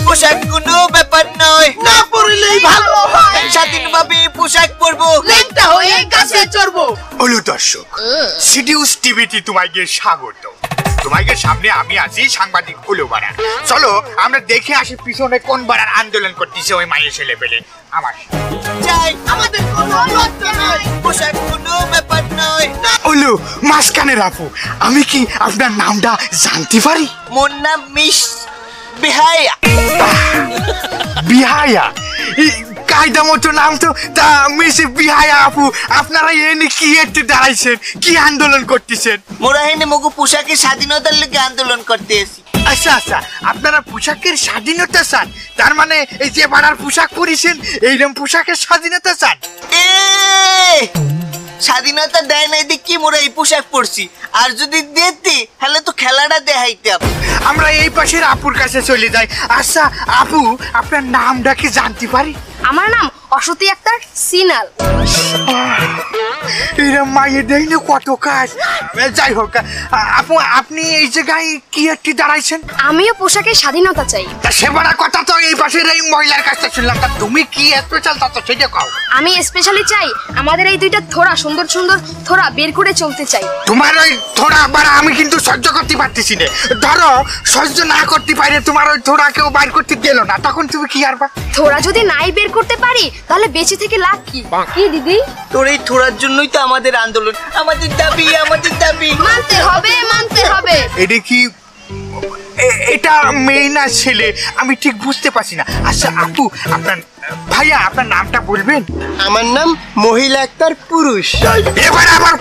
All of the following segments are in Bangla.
পোশাক কোনো ব্যাপার নয়, না পরলেই ভালো হয়। স্বাধীনভাবে পোশাক পরবো, লেংটা হয়ে গাছে চড়বো। হলো দর্শক, সিডিউস টিভিতে তোমাকে স্বাগত। তোমাকে সামনে আমি আছি সাংবাদিক হলো বাড়া। চলো আমরা দেখে আসি পিছনে কোন বাড়ার আন্দোলন করতেছে ওই মায়ের ছেলে পেলে। আমার চাই আমাদের কোনো লজ্জা নাই। পোশাক কোনো ব্যাপার নয়। হলো মাঝখানের আপু, আমি কি আপনার নামটা জানতে পারি? মোর নাম মিস বেহায়া। বিহায়া, কায়দা মতো নাম তো। তা মিস বিহায়া আপু, আপনারা এনে কি একটু দাঁড়াইছেন, কি আন্দোলন করতেছেন? মোরা হেনে মগু পোশাকের স্বাধীনতার লেগে আন্দোলন করতে এসি। আচ্ছা আচ্ছা, আপনারা পোশাকের স্বাধীনতা চান? তার মানে এই যে বাড়ার পোশাক পরিছেন এইরকম পোশাকের স্বাধীনতা চান? এ স্বাধীনতা দেয় নাই দেখি মোরা এই পোশাক পরছি, আর যদি দিতে তাহলে তো খেলাটা দেখাইতে হবে। আমরা এই পাশের আপুর কাছে চলে যাই। আচ্ছা আপু, আপনার নামটা কি জানতে পারি? আমার নাম অসতী আক্তার সিনাল। এরা মায়ের দেয় না কত কাজ। যাই হোক আপু, আপনি এই জায়গায় কি একটি দাঁড়াইছেন? আমিও পোশাকের স্বাধীনতা চাই। তা সেবারের কথা তো এই পাশের এই মহিলার কাছে শুনলাম, তা তুমি কি স্পেশাল তা তো সেটা কও। আমি স্পেশালি চাই আমাদের এই দুইটা থোড়া, সুন্দর সুন্দর থোড়া বের করে চলতে চাই। তোমার ওই থোড়া বাড়া আমি কিন্তু সহ্য করতে পারতেছি না। ধরো সহ্য না করতে পারে তোমার ওই থোড়া কেউ বাইর করতে দিল না, তখন তুমি কি আরবা? থোড়া যদি নাই বের করতে পারি তাহলে বেঁচে থেকে লাভ কি? কি দিদি? তোর এই থোড়ার জন্যই তো আমাদের আন্দোলন, আমাদের দাবি, আমাদের দাবি। মানতে হবে, মানতে হবে। এটা কি এটা মেয়ে না ছেলে আমি ঠিক বুঝতে পারছি না। আচ্ছা আপু, আপনার ভাইয়া আপনার নামটা বলবেন? আমার নাম মহিলা আক্তার পুরুষ। এবার আবার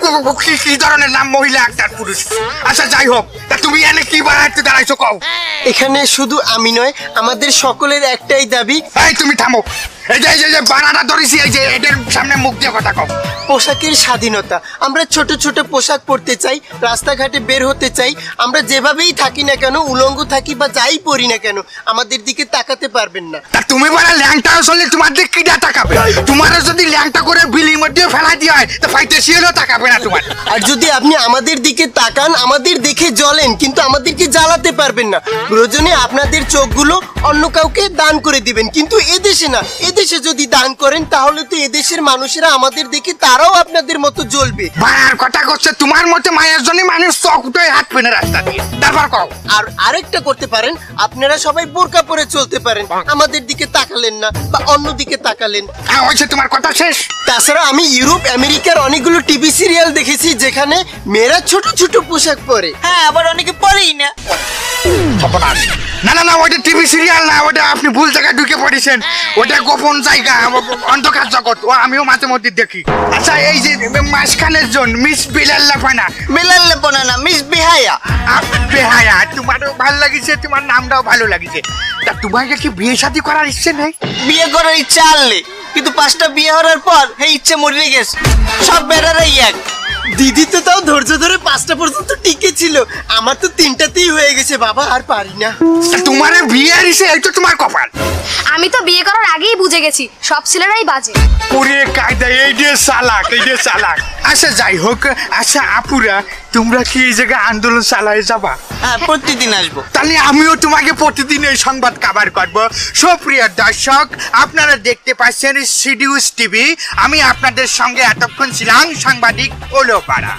কি ধরনের নাম মহিলা আক্তার পুরুষ? আচ্ছা যাই হোক, তা তুমি এনে কি বাড়াতে দাঁড়াইছো কও? এখানে শুধু আমি নয়, আমাদের সকলের একটাই দাবি। এই তুমি থামো, এই যে বানাটা ধরেছি, এই যে এদের সামনে মুখ দিয়ে কথা কও। পোশাকের স্বাধীনতা। আমরা ছোট ছোট পোশাক পরতে চাই, রাস্তাঘাটে বের হতে চাই। আমরা যেভাবেই থাকি না কেন, উলঙ্গ থাকি বা যাই পরি না কেন, আমাদের দিকে তাকাতে পারবেন না। তা তুমি বলে ল্যাংটা আসলে তোমার দিকে কিডা তাকাবে? তোমার যদি ল্যাংটা করে বিলির মধ্যে ফেলাই দিয়ে হয় তো ফাইতে শিয়েলও তাকাবে না তোমার। আর যদি আপনি আমাদের দিকে তাকান, আমাদের দেখে জ্বলেন, কিন্তু আমাদেরকে জ্বালাতে পারবেন না। প্রয়োজনে আপনাদের চোখগুলো অন্য কাউকে দান করে দিবেন, কিন্তু এদেশে না। এদেশে যদি দান করেন তাহলে তো এদেশের মানুষেরা আমাদের দেখে তারাও আপনাদের মতো জ্বলবে। মায়ের কথা করছে, তোমার মতো মায়ের জন্য মানুষ চোখ উঠে হাত পেনে রাস্তা দিয়ে। তারপর কও। আর আরেকটা করতে পারেন, আপনারা সবাই বোরকা পরে চলতে পারেন। আমাদের দিকে তাকালেন না বা অন্য দিকে তাকালেন। হয়েছে তোমার কথা শেষ? তাছাড়া আমি ইউরোপ আমেরিকার অনেকগুলো টিভি সিরিয়াল দেখেছি যেখানে মেয়েরা ছোট ছোট পোশাক পরে। হ্যাঁ, আবার অনেকে পরেই না। না না না, ওটা টিভি সিরিয়াল না, ওটা আপনি ভুল জায়গায় ঢুকে পড়েছেন। ওটা গোপন জায়গা, অন্ধকার জগৎ, ও আমিও মাঝে মধ্যে দেখি। আচ্ছা এই যে মাঝখানের জন মিস বিলাল্লাফানা। বিলাল্লাফানা না, মিস বেহায়া। বেহায়া, তোমারও ভালো লাগিছে, তোমার নামটাও ভালো লাগিছে। তা তোমাকে কি বিয়ে শাদী করার ইচ্ছে নেই? বিয়ে করার ইচ্ছা আনলে, কিন্তু 5টা বিয়ে হওয়ার পর এই ইচ্ছে মরে গেছে। সব বেড়ারাই এক। দিদি তো তাও ধৈর্য ধরে 5টা পর্যন্ত টিকে ছিল, আমার তো 3টাতেই হয়ে গেছে বাবা, আর পারি না। তোমার বিয়ে আরিছে, এই তো তোমার কপাল। আমি তো বিয়ে করার আগেই বুঝে গেছি সব ছেলেরাই বাজে। ওরে কায়দা, এই যে চালাক, এই যে চালাক। আচ্ছা যাই হোক, আচ্ছা আপুরা তোমরা কি এই জায়গায় আন্দোলন চালায় যাবা? হ্যাঁ, প্রতিদিন আসবো। তাহলে আমিও তোমাকে প্রতিদিন এই সংবাদ কভার করবো। সুপ্রিয় দর্শক, আপনারা দেখতে পাচ্ছেন সিডিউস টিভি। আমি আপনাদের সঙ্গে এতক্ষণ ছিলাম সাংবাদিক ওলো পাড়া।